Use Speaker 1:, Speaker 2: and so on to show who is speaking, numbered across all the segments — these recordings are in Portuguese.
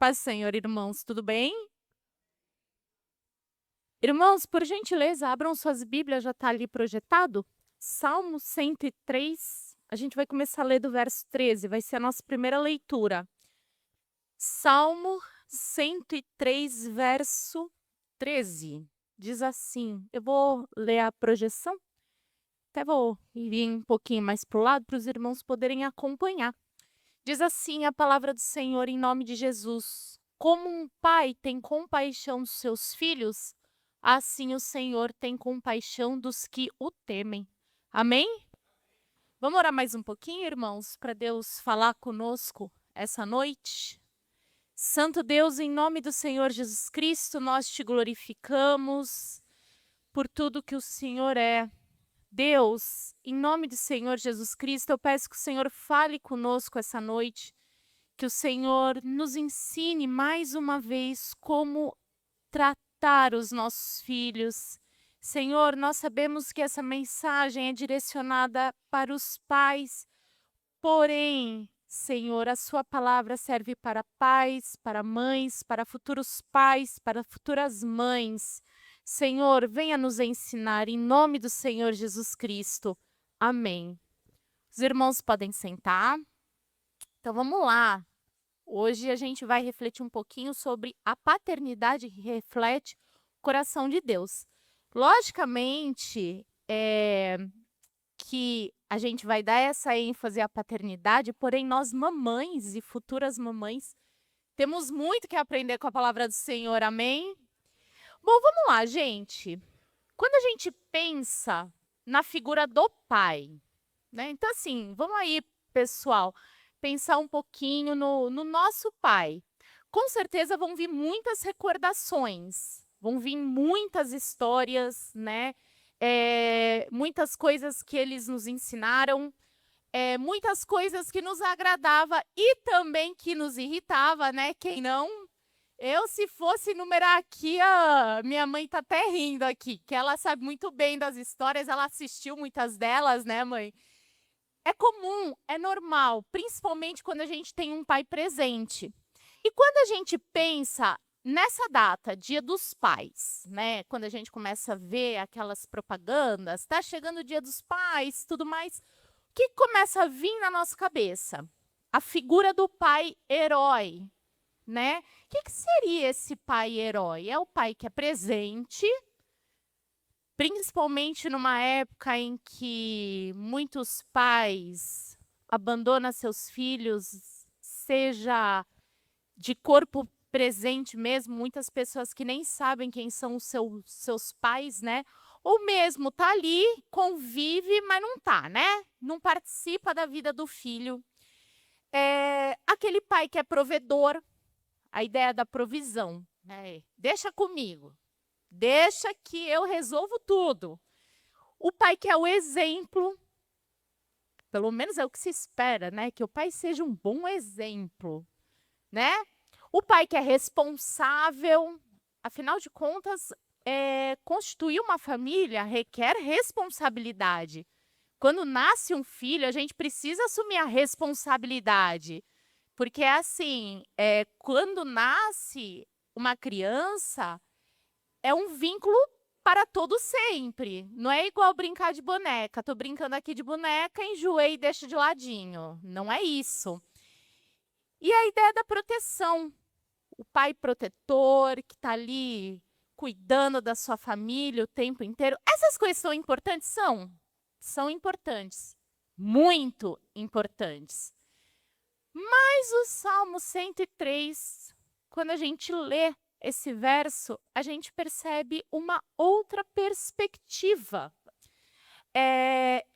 Speaker 1: Paz do Senhor, irmãos, tudo bem? Irmãos, por gentileza, abram suas Bíblias, já está ali projetado? Salmo 103, a gente vai começar a ler do verso 13, vai ser a nossa primeira leitura. Salmo 103, verso 13, diz assim, eu vou ler a projeção, até vou vir um pouquinho mais para o lado para os irmãos poderem acompanhar. Diz assim a palavra do Senhor em nome de Jesus: como um pai tem compaixão dos seus filhos, assim o Senhor tem compaixão dos que o temem. Amém? Vamos orar mais um pouquinho, irmãos, para Deus falar conosco essa noite? Santo Deus, em nome do Senhor Jesus Cristo, nós te glorificamos por tudo que o Senhor é. Deus, em nome do Senhor Jesus Cristo, eu peço que o Senhor fale conosco essa noite, que o Senhor nos ensine mais uma vez como tratar os nossos filhos. Senhor, nós sabemos que essa mensagem é direcionada para os pais, porém, Senhor, a sua palavra serve para pais, para mães, para futuros pais, para futuras mães. Senhor, venha nos ensinar em nome do Senhor Jesus Cristo. Amém. Os irmãos podem sentar. Então vamos lá. Hoje a gente vai refletir um pouquinho sobre a paternidade que reflete o coração de Deus. Logicamente, que a gente vai dar essa ênfase à paternidade, porém nós mamães e futuras mamães temos muito que aprender com a palavra do Senhor, amém? Bom, vamos lá, gente. Quando a gente pensa na figura do pai, né? Então assim, vamos aí, pessoal, pensar um pouquinho no nosso pai. Com certeza vão vir muitas recordações, vão vir muitas histórias, né? Muitas coisas que eles nos ensinaram, muitas coisas que nos agradava e também que nos irritava, né? Quem não? Eu, se fosse numerar aqui, minha mãe tá até rindo aqui, que ela sabe muito bem das histórias, ela assistiu muitas delas, né, mãe? É comum, é normal, principalmente quando a gente tem um pai presente. E quando a gente pensa nessa data, Dia dos Pais, né? Quando a gente começa a ver aquelas propagandas, tá chegando o Dia dos Pais, tudo mais, o que começa a vir na nossa cabeça? A figura do pai herói, né? O que seria esse pai herói? É o pai que é presente, principalmente numa época em que muitos pais abandonam seus filhos, seja de corpo presente mesmo, muitas pessoas que nem sabem quem são os seus pais, né? Ou mesmo tá ali, convive, mas não tá, né? Não participa da vida do filho. Aquele pai que é provedor, a ideia da provisão, né? Deixa comigo, deixa que eu resolvo tudo. O pai que é o exemplo, pelo menos é o que se espera, né? Que o pai seja um bom exemplo, né? O pai que é responsável, afinal de contas, constituir uma família requer responsabilidade. Quando nasce um filho, a gente precisa assumir a responsabilidade. Porque é assim, quando nasce uma criança, é um vínculo para todo sempre. Não é igual brincar de boneca. Estou brincando aqui de boneca, enjoei e deixo de ladinho. Não é isso. E a ideia da proteção. O pai protetor que está ali cuidando da sua família o tempo inteiro. Essas coisas são importantes? São importantes. Muito importantes. Mas o Salmo 103, quando a gente lê esse verso, a gente percebe uma outra perspectiva.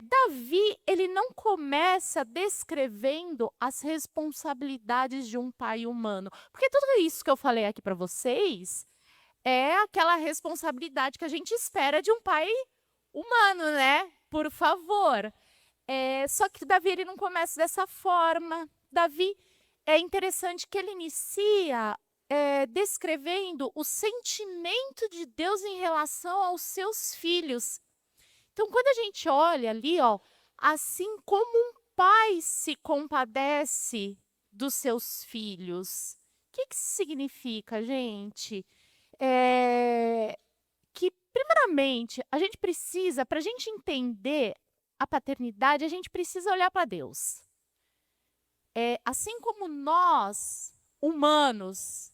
Speaker 1: Davi, ele não começa descrevendo as responsabilidades de um pai humano. Porque tudo isso que eu falei aqui para vocês é aquela responsabilidade que a gente espera de um pai humano, né? Por favor. Só que Davi ele não começa dessa forma. Davi, é interessante que ele inicia descrevendo o sentimento de Deus em relação aos seus filhos. Então, quando a gente olha ali, ó, assim como um pai se compadece dos seus filhos. que isso significa, gente? Que, primeiramente, a gente precisa, para a gente entender a paternidade, a gente precisa olhar para Deus. Assim como nós, humanos,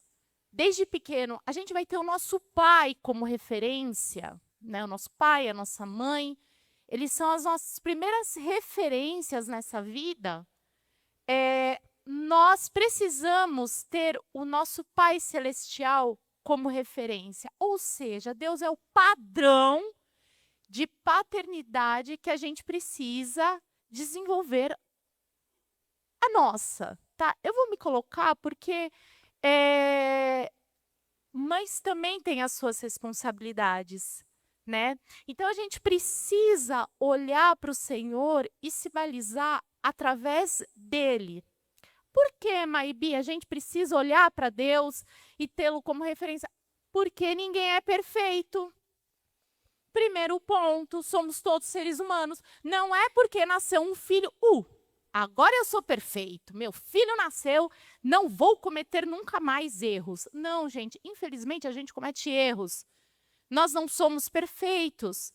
Speaker 1: desde pequeno, a gente vai ter o nosso pai como referência, né? O nosso pai, a nossa mãe, eles são as nossas primeiras referências nessa vida. Nós precisamos ter o nosso Pai Celestial como referência. Ou seja, Deus é o padrão de paternidade que a gente precisa desenvolver a nossa, tá? Eu vou me colocar porque mães também têm as suas responsabilidades, né? Então a gente precisa olhar para o Senhor e se balizar através dele. Por que, Maibi, a gente precisa olhar para Deus e tê-lo como referência? Porque ninguém é perfeito. Primeiro ponto, somos todos seres humanos. Não é porque nasceu um filho, agora eu sou perfeito, meu filho nasceu, não vou cometer nunca mais erros. Não, gente, infelizmente a gente comete erros. Nós não somos perfeitos.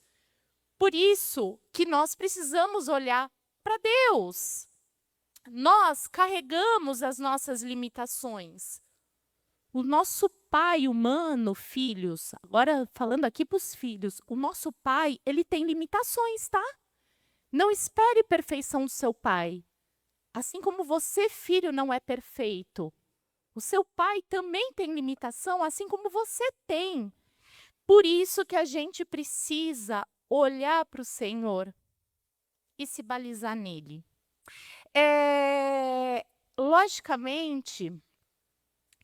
Speaker 1: Por isso que nós precisamos olhar para Deus. Nós carregamos as nossas limitações. O nosso pai humano, filhos, agora falando aqui para os filhos, o nosso pai, ele tem limitações, tá? Não espere perfeição do seu pai. Assim como você, filho, não é perfeito. O seu pai também tem limitação, assim como você tem. Por isso que a gente precisa olhar para o Senhor e se balizar nele. Logicamente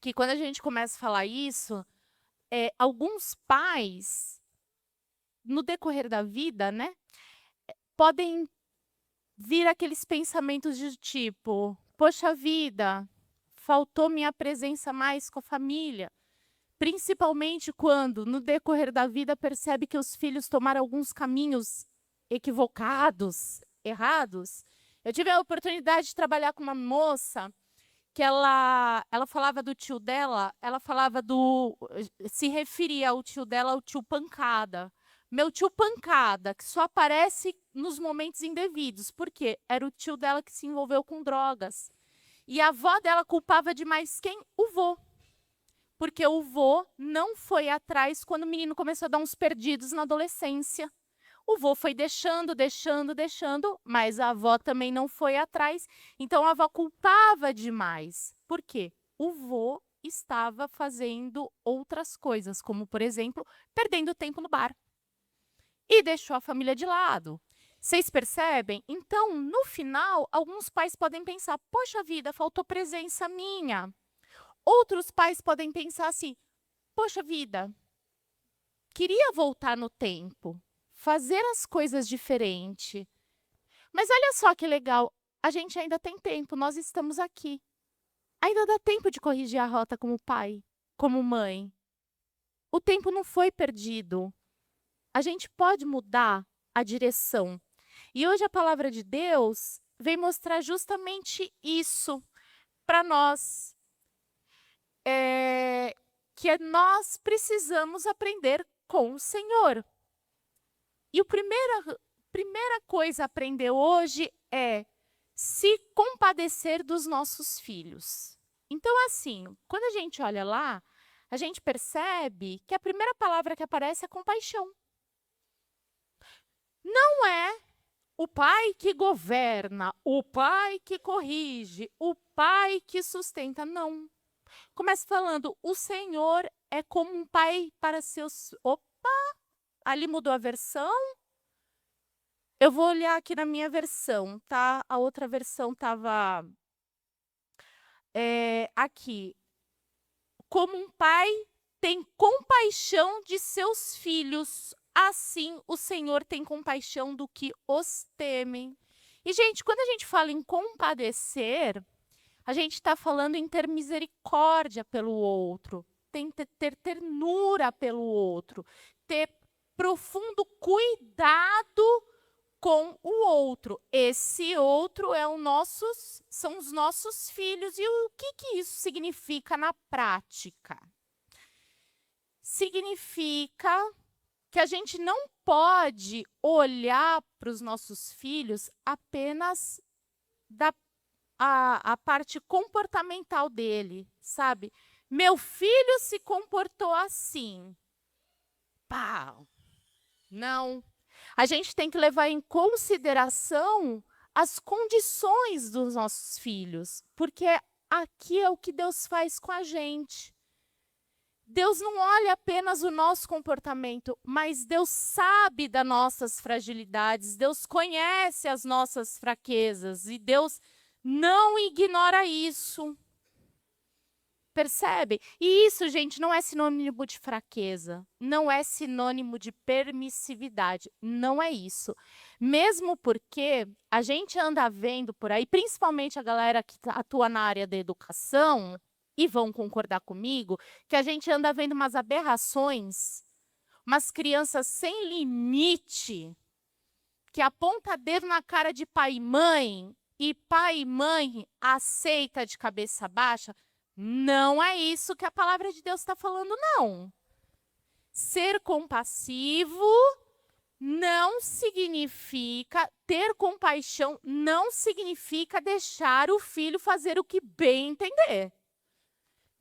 Speaker 1: que quando a gente começa a falar isso, alguns pais, no decorrer da vida, né, podem vir aqueles pensamentos de tipo, poxa vida, faltou minha presença mais com a família. Principalmente quando, no decorrer da vida, percebe que os filhos tomaram alguns caminhos equivocados, errados. Eu tive a oportunidade de trabalhar com uma moça que ela falava do tio dela, se referia ao tio dela, ao tio pancada. Meu tio pancada, que só aparece nos momentos indevidos. Por quê? Era o tio dela que se envolveu com drogas. E a avó dela culpava demais quem? O vô. Porque o vô não foi atrás quando o menino começou a dar uns perdidos na adolescência. O vô foi deixando, mas a avó também não foi atrás. Então, a avó culpava demais. Por quê? O vô estava fazendo outras coisas, como, por exemplo, perdendo tempo no bar. E deixou a família de lado. Vocês percebem? Então, no final, alguns pais podem pensar, poxa vida, faltou presença minha. Outros pais podem pensar assim, poxa vida, queria voltar no tempo, fazer as coisas diferente. Mas olha só que legal, a gente ainda tem tempo, nós estamos aqui. Ainda dá tempo de corrigir a rota como pai, como mãe. O tempo não foi perdido. A gente pode mudar a direção. E hoje a palavra de Deus vem mostrar justamente isso para nós. Que nós precisamos aprender com o Senhor. E a primeira coisa a aprender hoje é se compadecer dos nossos filhos. Então, assim, quando a gente olha lá, a gente percebe que a primeira palavra que aparece é compaixão. Não é o pai que governa, o pai que corrige, o pai que sustenta, não. Começa falando, o Senhor é como um pai para seus... Opa, ali mudou a versão. Eu vou olhar aqui na minha versão, tá? A outra versão estava aqui. Como um pai tem compaixão de seus filhos, assim o Senhor tem compaixão do que os temem. E, gente, quando a gente fala em compadecer, a gente está falando em ter misericórdia pelo outro, ter ternura pelo outro, ter profundo cuidado com o outro. Esse outro são os nossos filhos. E o que isso significa na prática? Significa que a gente não pode olhar para os nossos filhos apenas a parte comportamental dele, sabe? Meu filho se comportou assim. Pá! Não. A gente tem que levar em consideração as condições dos nossos filhos, porque aqui é o que Deus faz com a gente. Deus não olha apenas o nosso comportamento, mas Deus sabe das nossas fragilidades, Deus conhece as nossas fraquezas e Deus não ignora isso. Percebe? E isso, gente, não é sinônimo de fraqueza, não é sinônimo de permissividade, não é isso. Mesmo porque a gente anda vendo por aí, principalmente a galera que atua na área da educação, e vão concordar comigo, que a gente anda vendo umas aberrações, umas crianças sem limite, que aponta dedo na cara de pai e mãe aceita de cabeça baixa. Não é isso que a palavra de Deus está falando, não. Ser compassivo não significa, ter compaixão não significa deixar o filho fazer o que bem entender.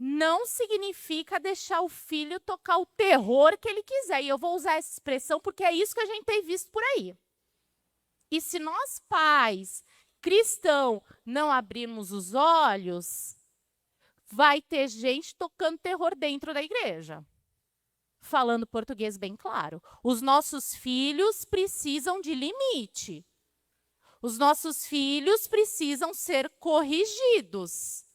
Speaker 1: Não significa deixar o filho tocar o terror que ele quiser. E eu vou usar essa expressão porque é isso que a gente tem visto por aí. E se nós, pais, cristãos, não abrirmos os olhos, vai ter gente tocando terror dentro da igreja. Falando português bem claro. Os nossos filhos precisam de limite. Os nossos filhos precisam ser corrigidos.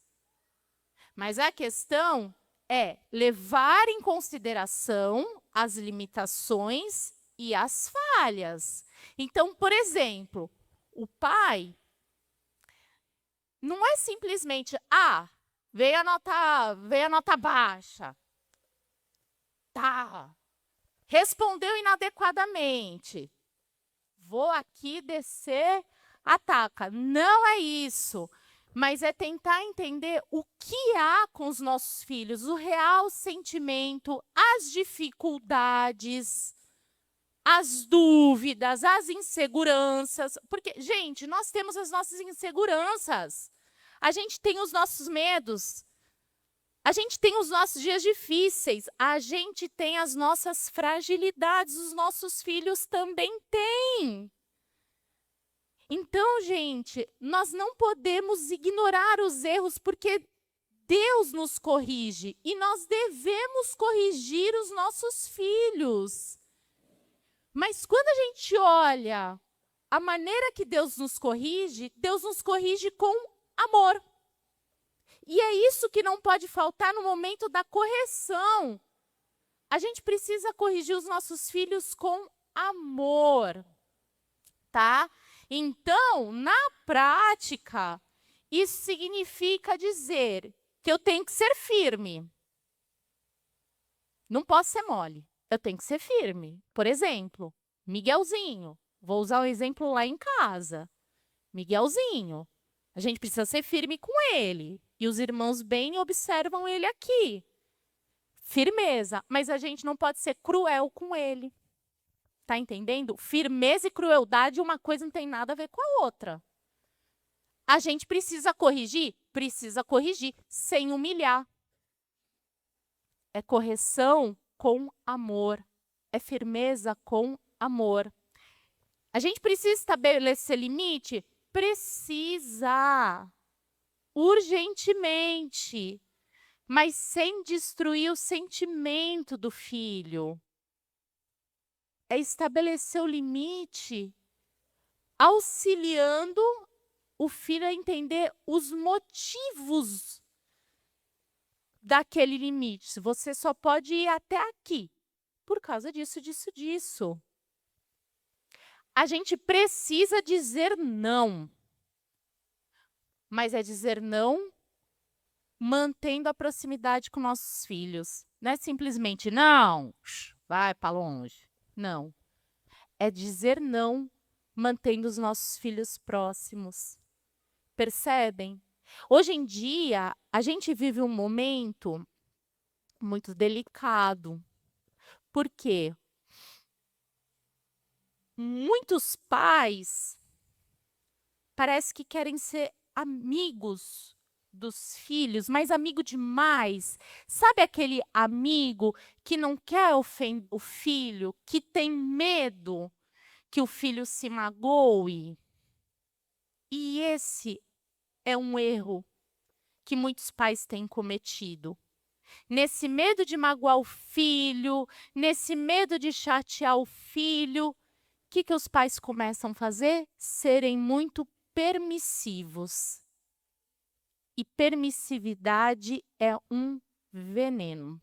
Speaker 1: Mas a questão é levar em consideração as limitações e as falhas. Então, por exemplo, o pai não é simplesmente, veio a nota baixa. Tá. Respondeu inadequadamente. Vou aqui descer, ataca. Não é isso. Mas é tentar entender o que há com os nossos filhos, o real sentimento, as dificuldades, as dúvidas, as inseguranças. Porque, gente, nós temos as nossas inseguranças. A gente tem os nossos medos. A gente tem os nossos dias difíceis. A gente tem as nossas fragilidades. Os nossos filhos também têm. Então, gente, nós não podemos ignorar os erros, porque Deus nos corrige e nós devemos corrigir os nossos filhos. Mas quando a gente olha a maneira que Deus nos corrige com amor. E é isso que não pode faltar no momento da correção. A gente precisa corrigir os nossos filhos com amor, tá? Então, na prática, isso significa dizer que eu tenho que ser firme. Não posso ser mole, eu tenho que ser firme. Por exemplo, Miguelzinho. Vou usar um exemplo lá em casa. Miguelzinho. A gente precisa ser firme com ele. E os irmãos bem observam ele aqui. Firmeza, mas a gente não pode ser cruel com ele. Tá entendendo? Firmeza e crueldade, uma coisa não tem nada a ver com a outra. A gente precisa corrigir? Precisa corrigir, sem humilhar. É correção com amor. É firmeza com amor. A gente precisa estabelecer limite? Precisa. Urgentemente. Mas sem destruir o sentimento do filho. É estabelecer o limite, auxiliando o filho a entender os motivos daquele limite. Você só pode ir até aqui, por causa disso, disso. A gente precisa dizer não. Mas é dizer não mantendo a proximidade com nossos filhos. Não é simplesmente não, vai para longe. Não. É dizer não mantendo os nossos filhos próximos. Percebem? Hoje em dia, a gente vive um momento muito delicado. Por quê? Muitos pais parece que querem ser amigos dos filhos, mas amigo demais. Sabe aquele amigo que não quer ofender o filho, que tem medo que o filho se magoe? E esse é um erro que muitos pais têm cometido. Nesse medo de magoar o filho, nesse medo de chatear o filho, o que os pais começam a fazer? Serem muito permissivos. E permissividade é um veneno.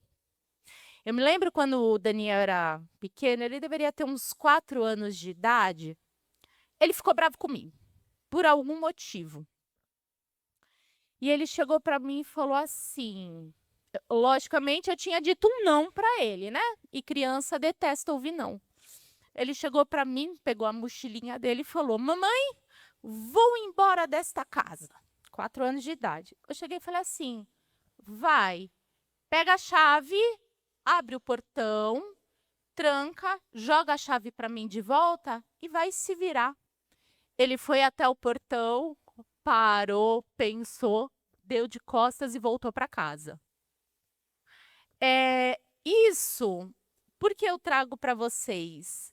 Speaker 1: Eu me lembro quando o Daniel era pequeno, ele deveria ter uns 4 anos de idade. Ele ficou bravo comigo, por algum motivo. E ele chegou para mim e falou assim, logicamente eu tinha dito um não para ele, né? E criança detesta ouvir não. Ele chegou para mim, pegou a mochilinha dele e falou: mamãe, vou embora desta casa. 4 anos de idade. Eu cheguei e falei assim: vai, pega a chave, abre o portão, tranca, joga a chave para mim de volta e vai se virar. Ele foi até o portão, parou, pensou, deu de costas e voltou para casa. Isso, por que eu trago para vocês?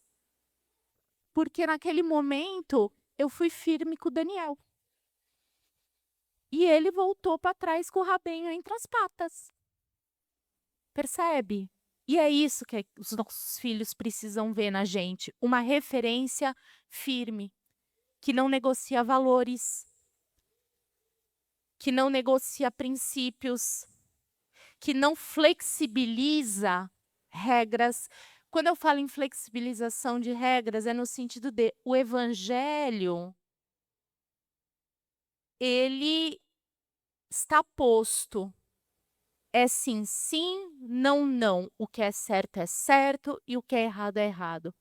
Speaker 1: Porque naquele momento eu fui firme com o Daniel. E ele voltou para trás com o rabinho entre as patas. Percebe? E é isso que os nossos filhos precisam ver na gente, uma referência firme, que não negocia valores, que não negocia princípios, que não flexibiliza regras. Quando eu falo em flexibilização de regras, é no sentido de o evangelho, ele está posto. É sim, sim, não, não. O que é certo e o que é errado.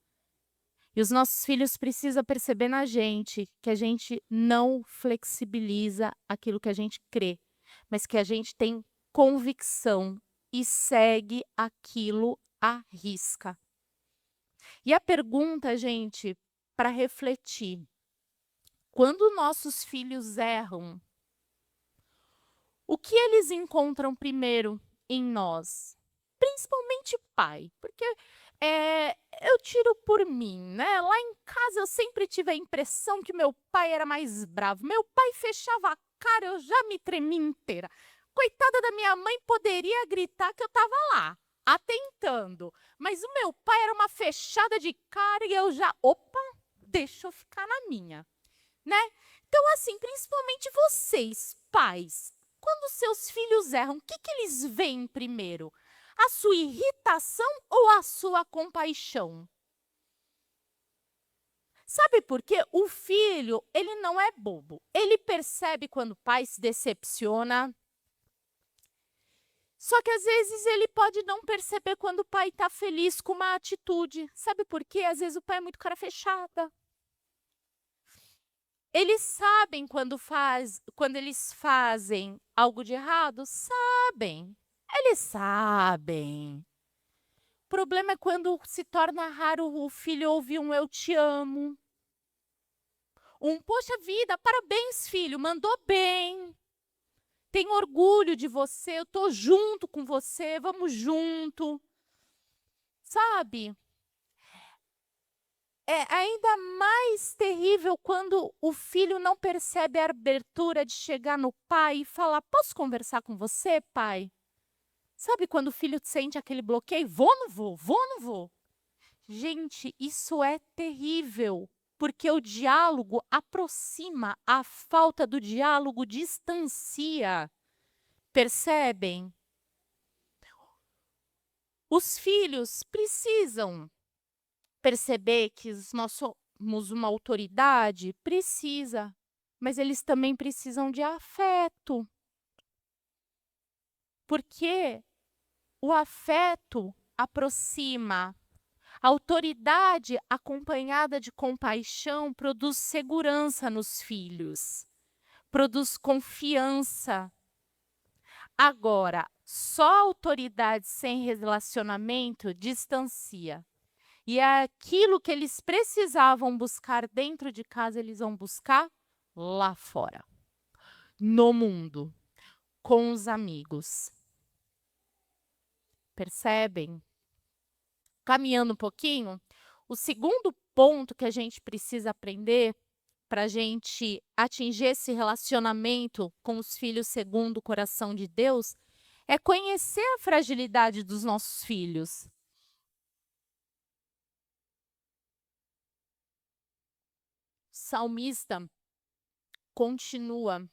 Speaker 1: E os nossos filhos precisam perceber na gente que a gente não flexibiliza aquilo que a gente crê, mas que a gente tem convicção e segue aquilo à risca. E a pergunta, gente, para refletir: quando nossos filhos erram, o que eles encontram primeiro em nós? Principalmente pai, porque eu tiro por mim, né? Lá em casa eu sempre tive a impressão que meu pai era mais bravo. Meu pai fechava a cara, eu já me tremia inteira. Coitada da minha mãe, poderia gritar que eu estava lá, atentando. Mas o meu pai era uma fechada de cara e eu já, opa, deixa eu ficar na minha, né? Então, assim, principalmente vocês, pais, quando seus filhos erram, o que eles veem primeiro? A sua irritação ou a sua compaixão? Sabe por quê? O filho, ele não é bobo. Ele percebe quando o pai se decepciona. Só que às vezes ele pode não perceber quando o pai está feliz com uma atitude. Sabe por quê? Às vezes o pai é muito cara fechada. Eles sabem quando eles fazem algo de errado? Sabem. Eles sabem. O problema é quando se torna raro o filho ouvir um eu te amo. Um poxa vida, parabéns filho, mandou bem. Tenho orgulho de você, eu tô junto com você, vamos junto. Sabe? É ainda mais terrível quando o filho não percebe a abertura de chegar no pai e falar: posso conversar com você, pai? Sabe quando o filho sente aquele bloqueio? Vou ou não vou? Vou ou não vou? Gente, isso é terrível, porque o diálogo aproxima, a falta do diálogo distancia. Percebem? Os filhos precisam perceber que nós somos uma autoridade, precisa, mas eles também precisam de afeto. Porque o afeto aproxima, A autoridade acompanhada de compaixão produz segurança nos filhos, produz confiança. Agora, só autoridade sem relacionamento distancia. E é aquilo que eles precisavam buscar dentro de casa, eles vão buscar lá fora, no mundo, com os amigos. Percebem? Caminhando um pouquinho, o segundo ponto que a gente precisa aprender para a gente atingir esse relacionamento com os filhos segundo o coração de Deus é conhecer a fragilidade dos nossos filhos. O salmista continua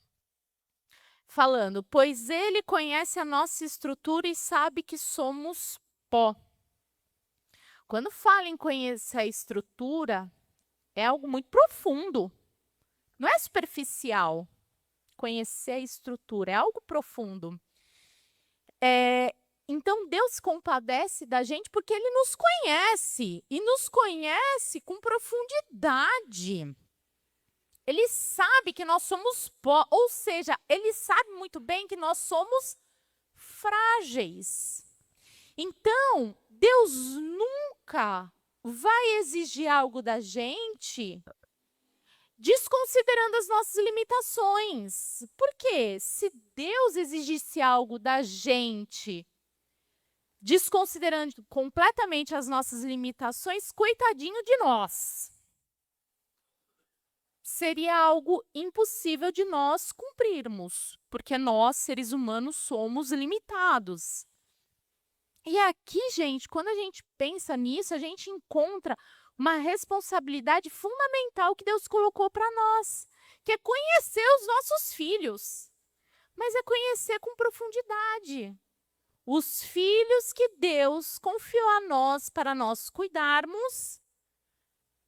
Speaker 1: falando, pois ele conhece a nossa estrutura e sabe que somos pó. Quando fala em conhecer a estrutura, é algo muito profundo. Não é superficial. Conhecer a estrutura, é algo profundo. Então, Deus se compadece da gente porque Ele nos conhece. E nos conhece com profundidade. Ele sabe que nós somos pó, ou seja, Ele sabe muito bem que nós somos frágeis. Então, Deus nunca vai exigir algo da gente desconsiderando as nossas limitações. Por quê? Se Deus exigisse algo da gente, desconsiderando completamente as nossas limitações, coitadinho de nós. Seria algo impossível de nós cumprirmos, porque nós, seres humanos, somos limitados. E aqui, gente, quando a gente pensa nisso, a gente encontra uma responsabilidade fundamental que Deus colocou para nós, que é conhecer os nossos filhos, mas é conhecer com profundidade. Os filhos que Deus confiou a nós para nós cuidarmos,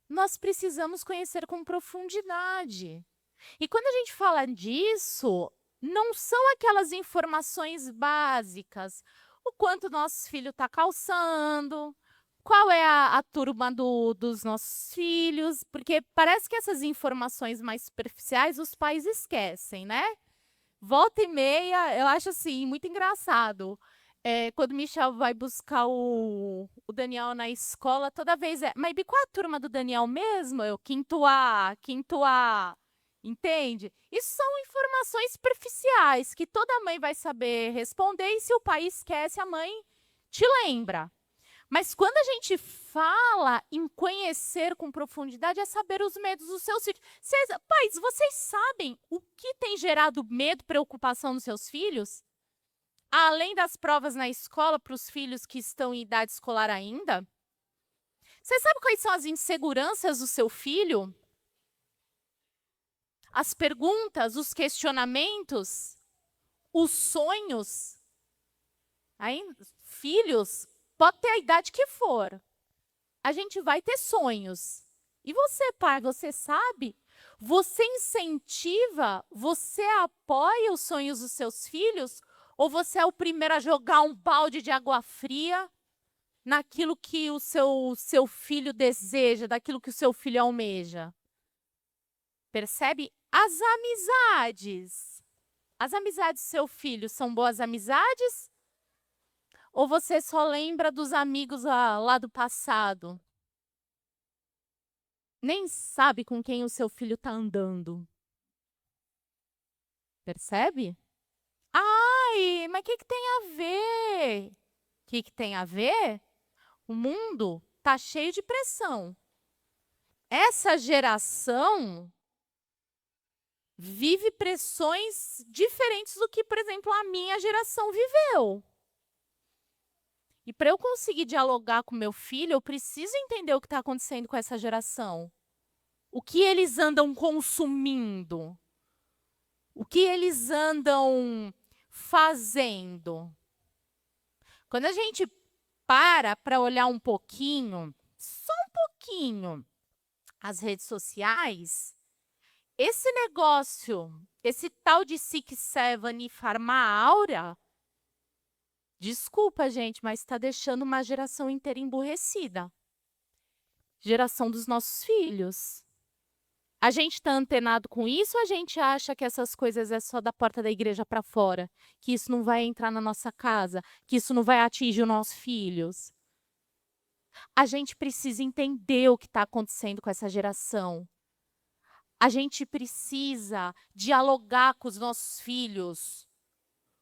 Speaker 1: nós precisamos conhecer com profundidade. E quando a gente fala disso, não são aquelas informações básicas, o quanto nosso filho está calçando, qual é a turma dos nossos filhos, porque parece que essas informações mais superficiais os pais esquecem, né? Volta e meia, eu acho assim, muito engraçado. Quando o Michel vai buscar o Daniel na escola, toda vez mas qual é a turma do Daniel mesmo? Eu, quinto A, quinto A. Entende? Isso são informações superficiais que toda mãe vai saber responder e se o pai esquece, a mãe te lembra. Mas quando a gente fala em conhecer com profundidade, é saber os medos dos seus filhos. Pais, vocês sabem o que tem gerado medo, preocupação nos seus filhos? Além das provas na escola para os filhos que estão em idade escolar ainda? Você sabe quais são as inseguranças do seu filho? As perguntas, os questionamentos, os sonhos? Aí, filhos, pode ter a idade que for. A gente vai ter sonhos. E você, pai, você sabe? Você incentiva, você apoia os sonhos dos seus filhos? Ou você é o primeiro a jogar um balde de água fria naquilo que o seu filho deseja, daquilo que o seu filho almeja? Percebe? As amizades. As amizades do seu filho são boas amizades? Ou você só lembra dos amigos lá do passado? Nem sabe com quem o seu filho está andando. Percebe? Ai, mas o que tem a ver? O que tem a ver? O mundo está cheio de pressão. Essa geração vive pressões diferentes do que, por exemplo, a minha geração viveu. E para eu conseguir dialogar com meu filho, eu preciso entender o que está acontecendo com essa geração. O que eles andam consumindo? O que eles andam fazendo? Quando a gente para olhar um pouquinho, só um pouquinho, as redes sociais, esse negócio, esse tal de Six Seven e Farmáaura, desculpa, gente, mas está deixando uma geração inteira emburrecida. Geração dos nossos filhos. A gente está antenado com isso ou a gente acha que essas coisas é só da porta da igreja para fora? Que isso não vai entrar na nossa casa? Que isso não vai atingir os nossos filhos? A gente precisa entender o que está acontecendo com essa geração. A gente precisa dialogar com os nossos filhos.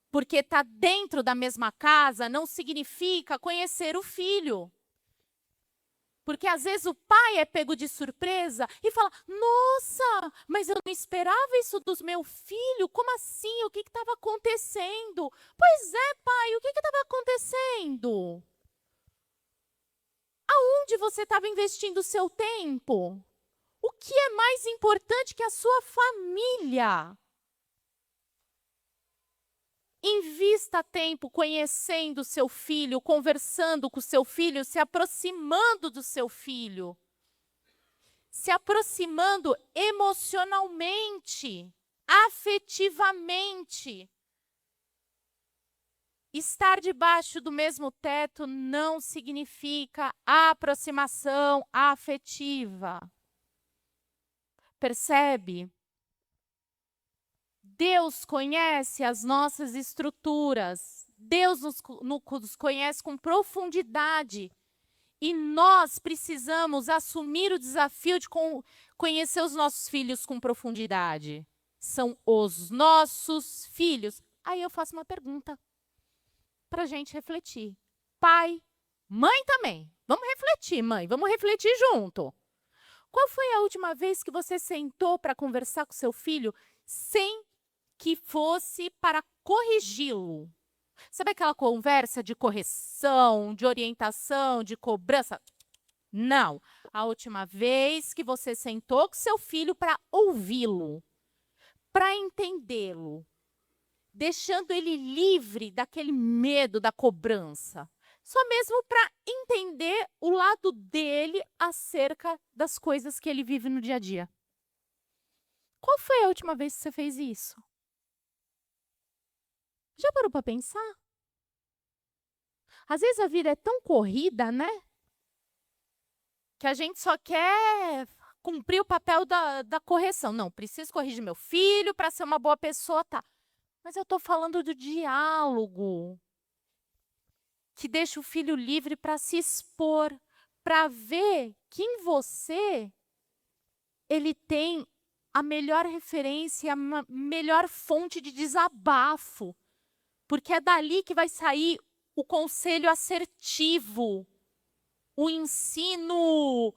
Speaker 1: Porque estar dentro da mesma casa não significa conhecer o filho. Porque às vezes o pai é pego de surpresa e fala: nossa, mas eu não esperava isso do meu filho. Como assim? O que estava acontecendo? Pois é, pai, o que estava acontecendo? Aonde você estava investindo o seu tempo? O que é mais importante que a sua família? Invista tempo conhecendo o seu filho, conversando com o seu filho, se aproximando do seu filho. Se aproximando emocionalmente, afetivamente. Estar debaixo do mesmo teto não significa aproximação afetiva. Percebe? Deus conhece as nossas estruturas. Deus nos conhece com profundidade. E nós precisamos assumir o desafio de conhecer os nossos filhos com profundidade. São os nossos filhos. Aí eu faço uma pergunta para a gente refletir. Pai, mãe também. Vamos refletir, mãe. Vamos refletir junto. Qual foi a última vez que você sentou para conversar com seu filho sem que fosse para corrigi-lo? Sabe aquela conversa de correção, de orientação, de cobrança? Não. A última vez que você sentou com seu filho para ouvi-lo, para entendê-lo, deixando ele livre daquele medo da cobrança, só mesmo para entender o lado dele acerca das coisas que ele vive no dia a dia. Qual foi a última vez que você fez isso? Já parou para pensar? Às vezes a vida é tão corrida, né? Que a gente só quer cumprir o papel da correção. Não, preciso corrigir meu filho para ser uma boa pessoa, tá? Mas eu estou falando do diálogo, que deixa o filho livre para se expor, para ver que em você ele tem a melhor referência, a melhor fonte de desabafo. Porque é dali que vai sair o conselho assertivo, o ensino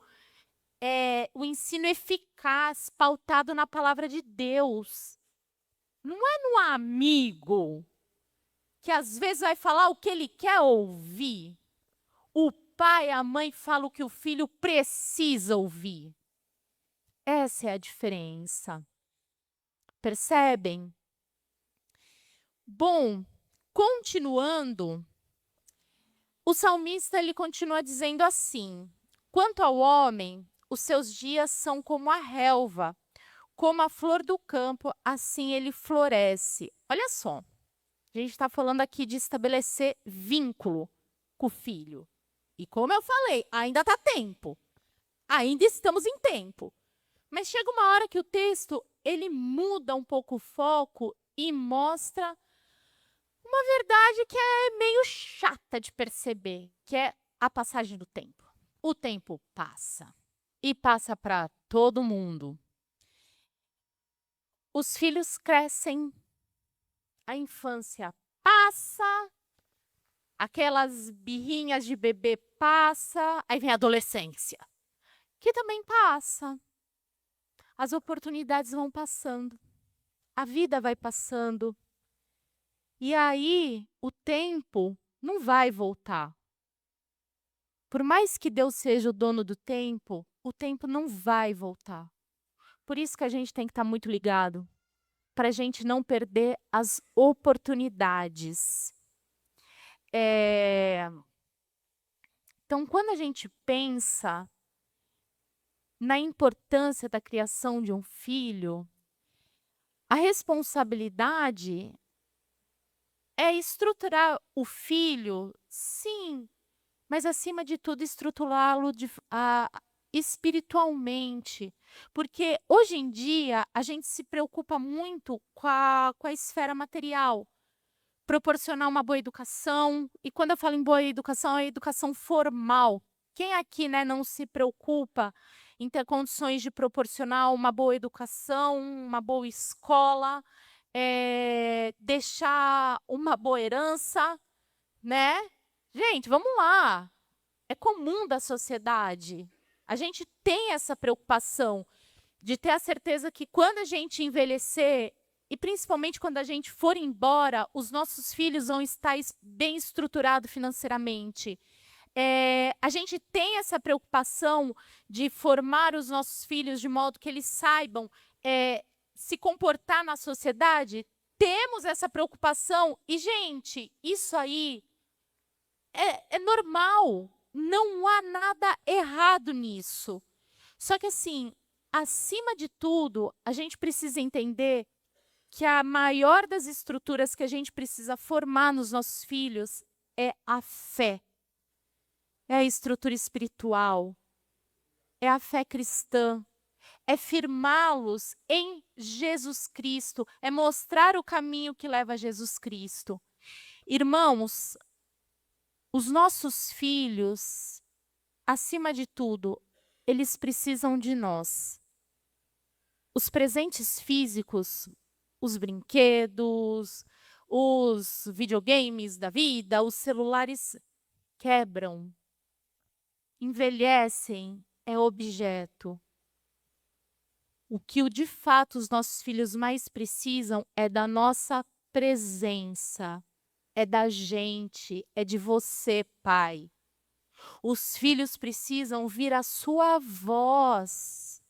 Speaker 1: eficaz, pautado na palavra de Deus. Não é no amigo, que às vezes vai falar o que ele quer ouvir. O pai e a mãe falam o que o filho precisa ouvir. Essa é a diferença. Percebem? Bom, continuando, o salmista ele continua dizendo assim: quanto ao homem, os seus dias são como a relva, como a flor do campo, assim ele floresce. Olha só, a gente está falando aqui de estabelecer vínculo com o filho. E como eu falei, ainda está tempo. Ainda estamos em tempo. Mas chega uma hora que o texto ele muda um pouco o foco e mostra uma verdade que é meio chata de perceber, que é a passagem do tempo. O tempo passa e passa para todo mundo. Os filhos crescem, a infância passa, aquelas birrinhas de bebê passa, aí vem a adolescência, que também passa. As oportunidades vão passando, a vida vai passando. E aí, o tempo não vai voltar. Por mais que Deus seja o dono do tempo, o tempo não vai voltar. Por isso que a gente tem que estar muito ligado, para a gente não perder as oportunidades. Então, quando a gente pensa na importância da criação de um filho, a responsabilidade é estruturar o filho, sim, mas acima de tudo estruturá-lo espiritualmente. Porque hoje em dia a gente se preocupa muito com a esfera material. Proporcionar uma boa educação. E quando eu falo em boa educação, é educação formal. Quem aqui, né, não se preocupa em ter condições de proporcionar uma boa educação, uma boa escola, deixar uma boa herança, né? Gente, vamos lá. É comum da sociedade. A gente tem essa preocupação de ter a certeza que quando a gente envelhecer, e principalmente quando a gente for embora, os nossos filhos vão estar bem estruturados financeiramente. A gente tem essa preocupação de formar os nossos filhos de modo que eles saibam se comportar na sociedade. Temos essa preocupação e, gente, isso aí é normal. Não há nada errado nisso. Só que, assim, acima de tudo, a gente precisa entender que a maior das estruturas que a gente precisa formar nos nossos filhos é a fé. É a estrutura espiritual. É a fé cristã. É firmá-los em Jesus Cristo. É mostrar o caminho que leva a Jesus Cristo. Irmãos, os nossos filhos, acima de tudo, eles precisam de nós. Os presentes físicos, os brinquedos, os videogames da vida, os celulares quebram, envelhecem, é objeto. O que de fato os nossos filhos mais precisam é da nossa presença, é da gente, é de você, pai. Os filhos precisam ouvir a sua voz.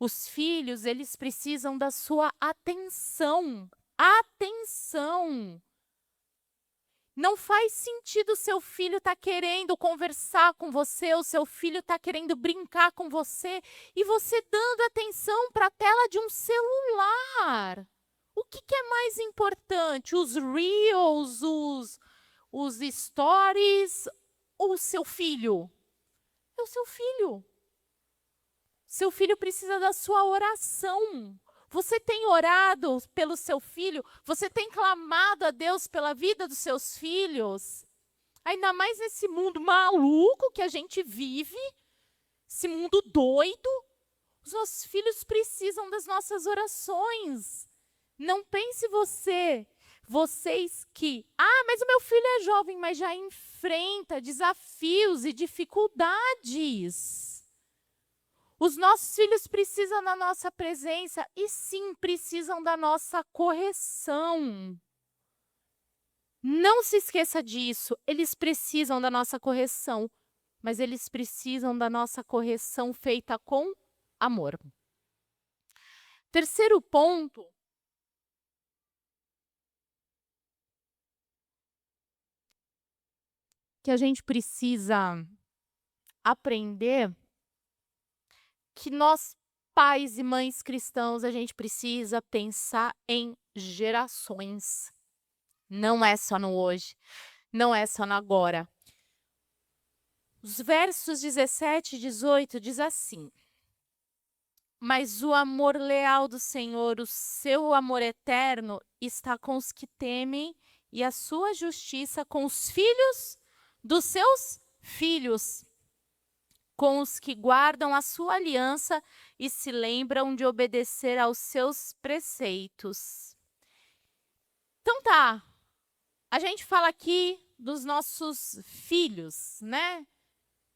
Speaker 1: Os filhos, eles precisam da sua atenção. Atenção! Não faz sentido o seu filho estar querendo conversar com você, o seu filho está querendo brincar com você e você dando atenção para a tela de um celular. O que é mais importante? Os reels, os stories ou o seu filho? É o seu filho. Seu filho precisa da sua oração. Você tem orado pelo seu filho? Você tem clamado a Deus pela vida dos seus filhos? Ainda mais nesse mundo maluco que a gente vive, esse mundo doido. Os nossos filhos precisam das nossas orações. Não pense vocês que... mas o meu filho é jovem, mas já enfrenta desafios e dificuldades. Os nossos filhos precisam da nossa presença e sim, precisam da nossa correção. Não se esqueça disso, eles precisam da nossa correção, mas eles precisam da nossa correção feita com amor. Terceiro ponto. Que a gente precisa aprender que nós, pais e mães cristãos, a gente precisa pensar em gerações. Não é só no hoje, não é só no agora. Os versos 17 e 18 diz assim: mas o amor leal do Senhor, o seu amor eterno, está com os que temem e a sua justiça com os filhos dos seus filhos, com os que guardam a sua aliança e se lembram de obedecer aos seus preceitos. Então tá, a gente fala aqui dos nossos filhos, né?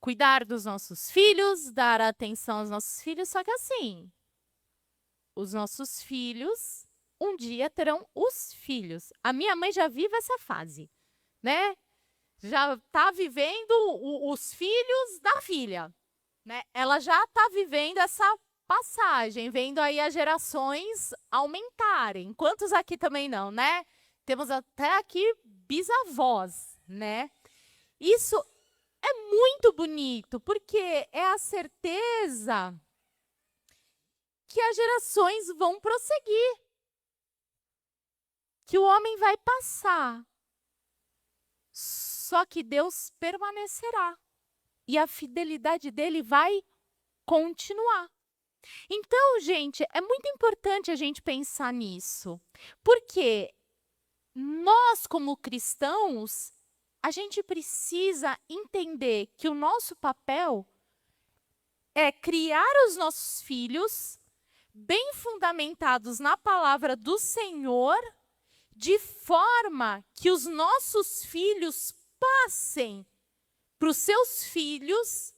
Speaker 1: Cuidar dos nossos filhos, dar atenção aos nossos filhos, só que assim, os nossos filhos um dia terão os filhos. A minha mãe já vive essa fase, né? Já está vivendo os filhos da filha, né? Ela já está vivendo essa passagem, vendo aí as gerações aumentarem. Quantos aqui também não, né? Temos até aqui bisavós, né? Isso é muito bonito, porque é a certeza que as gerações vão prosseguir, que o homem vai passar. Só que Deus permanecerá. E a fidelidade dele vai continuar. Então, gente, é muito importante a gente pensar nisso, porque nós, como cristãos, a gente precisa entender que o nosso papel é criar os nossos filhos bem fundamentados na palavra do Senhor, de forma que os nossos filhos passem para os seus filhos,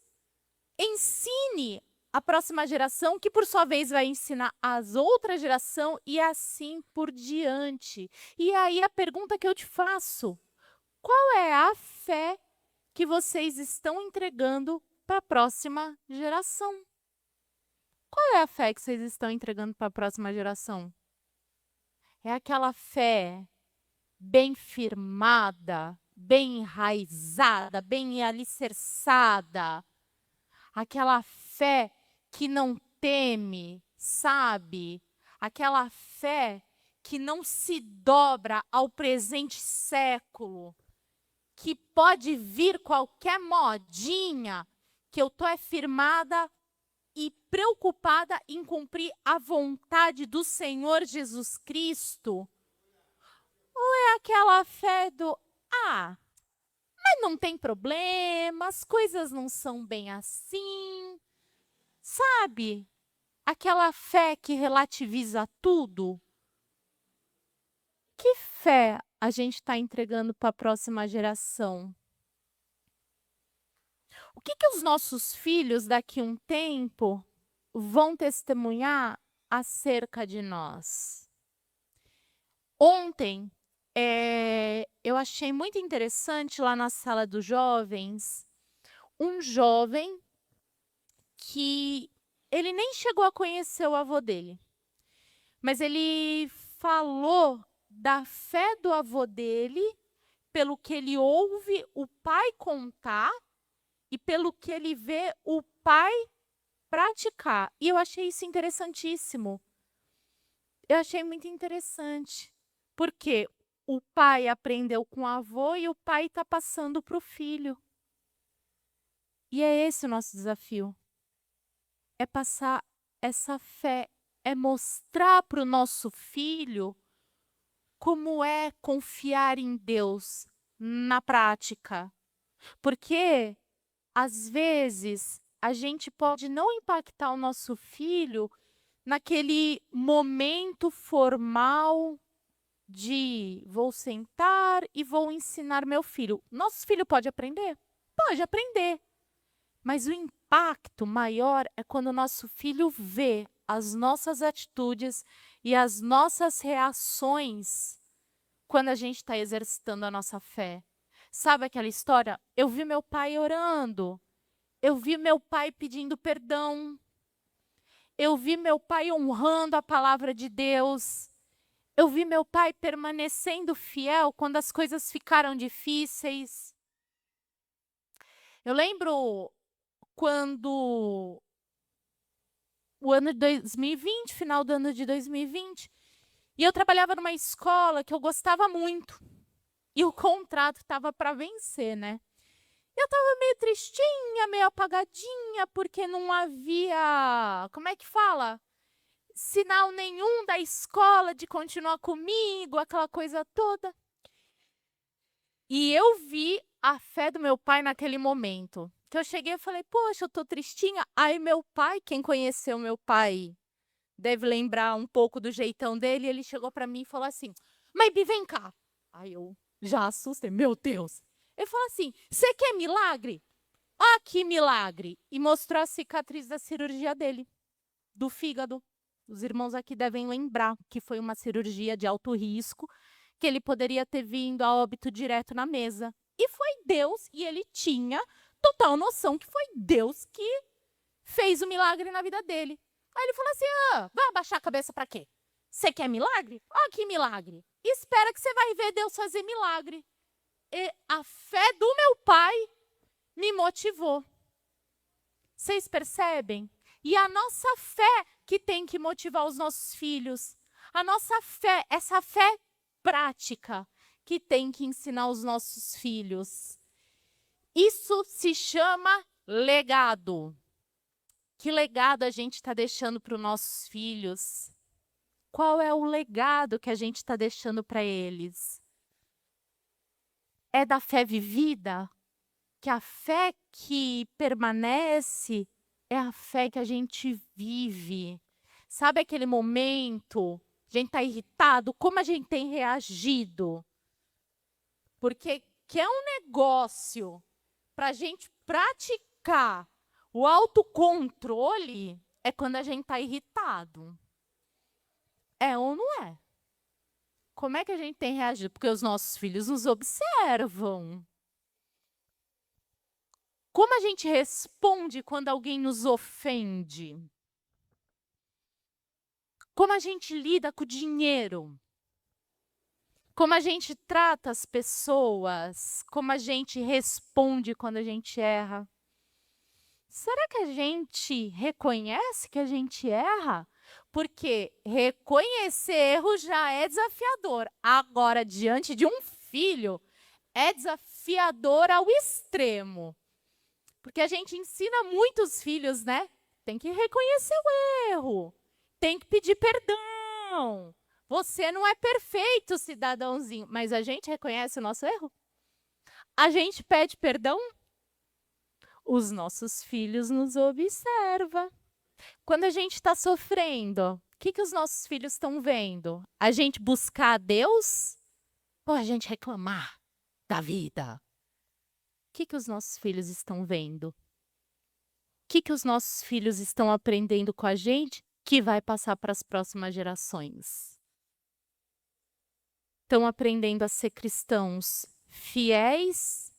Speaker 1: ensine a próxima geração, que por sua vez vai ensinar as outras gerações e assim por diante. E aí a pergunta que eu te faço: qual é a fé que vocês estão entregando para a próxima geração? Qual é a fé que vocês estão entregando para a próxima geração? É aquela fé bem firmada, bem enraizada, bem alicerçada, aquela fé que não teme, sabe? Aquela fé que não se dobra ao presente século, que pode vir qualquer modinha, que eu tô firmada e preocupada em cumprir a vontade do Senhor Jesus Cristo? Ou é aquela fé do, mas não tem problema, as coisas não são bem assim, sabe? Aquela fé que relativiza tudo? Que fé a gente está entregando para a próxima geração? O que os nossos filhos, daqui a um tempo, vão testemunhar acerca de nós? Ontem, eu achei muito interessante lá na sala dos jovens, um jovem que ele nem chegou a conhecer o avô dele, mas ele falou da fé do avô dele, pelo que ele ouve o pai contar e pelo que ele vê o pai praticar. E eu achei isso interessantíssimo. Eu achei muito interessante, porque o pai aprendeu com o avô e o pai está passando para o filho. E é esse o nosso desafio. É passar essa fé, é mostrar para o nosso filho como é confiar em Deus na prática. Porque, às vezes, a gente pode não impactar o nosso filho naquele momento formal de vou sentar e vou ensinar meu filho. Nosso filho pode aprender? Pode aprender. Mas o impacto maior é quando o nosso filho vê as nossas atitudes e as nossas reações quando a gente está exercitando a nossa fé. Sabe aquela história? Eu vi meu pai orando. Eu vi meu pai pedindo perdão. Eu vi meu pai honrando a palavra de Deus. Eu vi meu pai permanecendo fiel quando as coisas ficaram difíceis. Eu lembro quando o ano de 2020, final do ano de 2020, e eu trabalhava numa escola que eu gostava muito. E o contrato estava para vencer, né? Eu estava meio tristinha, meio apagadinha, porque não havia, como é que fala? Sinal nenhum da escola de continuar comigo, aquela coisa toda. E eu vi a fé do meu pai naquele momento. Que eu cheguei e falei, poxa, eu tô tristinha. Aí meu pai, quem conheceu meu pai, deve lembrar um pouco do jeitão dele, ele chegou para mim e falou assim, mas Bi, vem cá. Aí eu já assustei, meu Deus. Ele falou assim, você quer milagre? Ó, que milagre. E mostrou a cicatriz da cirurgia dele, do fígado. Os irmãos aqui devem lembrar que foi uma cirurgia de alto risco, que ele poderia ter vindo a óbito direto na mesa. E foi Deus, e ele tinha total noção que foi Deus que fez o milagre na vida dele. Aí ele falou assim, vai abaixar a cabeça para quê? Você quer milagre? Ó, que milagre. Espera que você vai ver Deus fazer milagre. E a fé do meu pai me motivou. Vocês percebem? E a nossa fé que tem que motivar os nossos filhos. A nossa fé, essa fé prática que tem que ensinar os nossos filhos. Isso se chama legado. Que legado a gente está deixando para os nossos filhos? Qual é o legado que a gente está deixando para eles? É da fé vivida? Que a fé que permanece é a fé que a gente vive. Sabe aquele momento, a gente está irritado, como a gente tem reagido? Porque que é um negócio para a gente praticar o autocontrole é quando a gente está irritado. É ou não é? Como é que a gente tem reagido? Porque os nossos filhos nos observam. Como a gente responde quando alguém nos ofende? Como a gente lida com o dinheiro? Como a gente trata as pessoas? Como a gente responde quando a gente erra? Será que a gente reconhece que a gente erra? Porque reconhecer erro já é desafiador. Agora, diante de um filho, é desafiador ao extremo. Porque a gente ensina muitos filhos, né? Tem que reconhecer o erro. Tem que pedir perdão. Você não é perfeito, cidadãozinho. Mas a gente reconhece o nosso erro? A gente pede perdão? Os nossos filhos nos observam. Quando a gente está sofrendo, o que os nossos filhos estão vendo? A gente buscar a Deus ou a gente reclamar da vida? O que os nossos filhos estão vendo? O que os nossos filhos estão aprendendo com a gente que vai passar para as próximas gerações? Estão aprendendo a ser cristãos fiéis,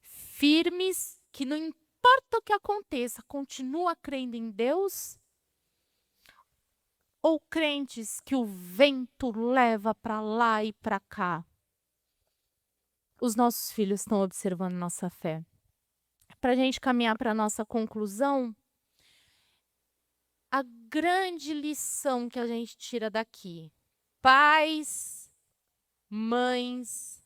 Speaker 1: firmes, que não importa o que aconteça, continua crendo em Deus? Ou crentes que o vento leva para lá e para cá? Os nossos filhos estão observando nossa fé. Para a gente caminhar para a nossa conclusão, a grande lição que a gente tira daqui: pais, mães,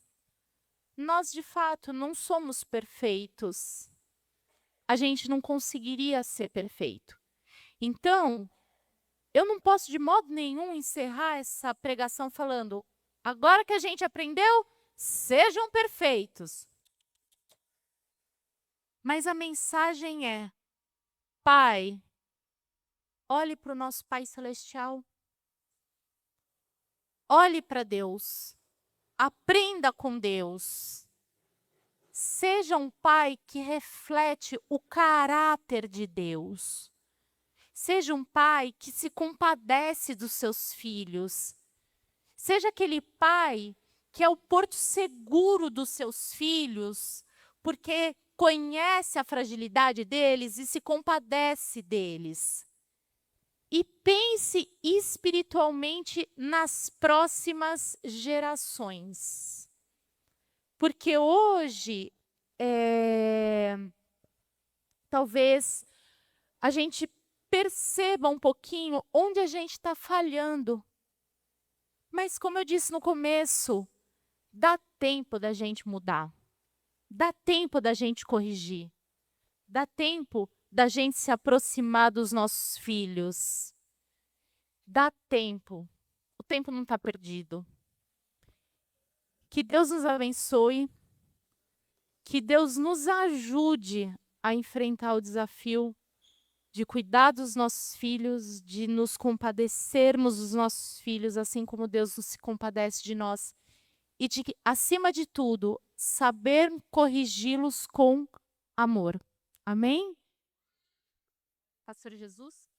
Speaker 1: nós de fato não somos perfeitos. A gente não conseguiria ser perfeito. Então, eu não posso de modo nenhum encerrar essa pregação falando: agora que a gente aprendeu, sejam perfeitos. Mas a mensagem é: Pai, olhe para o nosso Pai Celestial. Olhe para Deus. Aprenda com Deus. Seja um pai que reflete o caráter de Deus. Seja um pai que se compadece dos seus filhos. Seja aquele pai que é o porto seguro dos seus filhos, porque conhece a fragilidade deles e se compadece deles. E pense espiritualmente nas próximas gerações. Porque hoje, talvez a gente perceba um pouquinho onde a gente está falhando. Mas como eu disse no começo, dá tempo da gente mudar. Dá tempo da gente corrigir. Dá tempo da gente se aproximar dos nossos filhos. Dá tempo. O tempo não está perdido. Que Deus nos abençoe. Que Deus nos ajude a enfrentar o desafio de cuidar dos nossos filhos, de nos compadecermos dos nossos filhos, assim como Deus se compadece de nós. E de, acima de tudo, saber corrigi-los com amor. Amém? Pastor Jesus?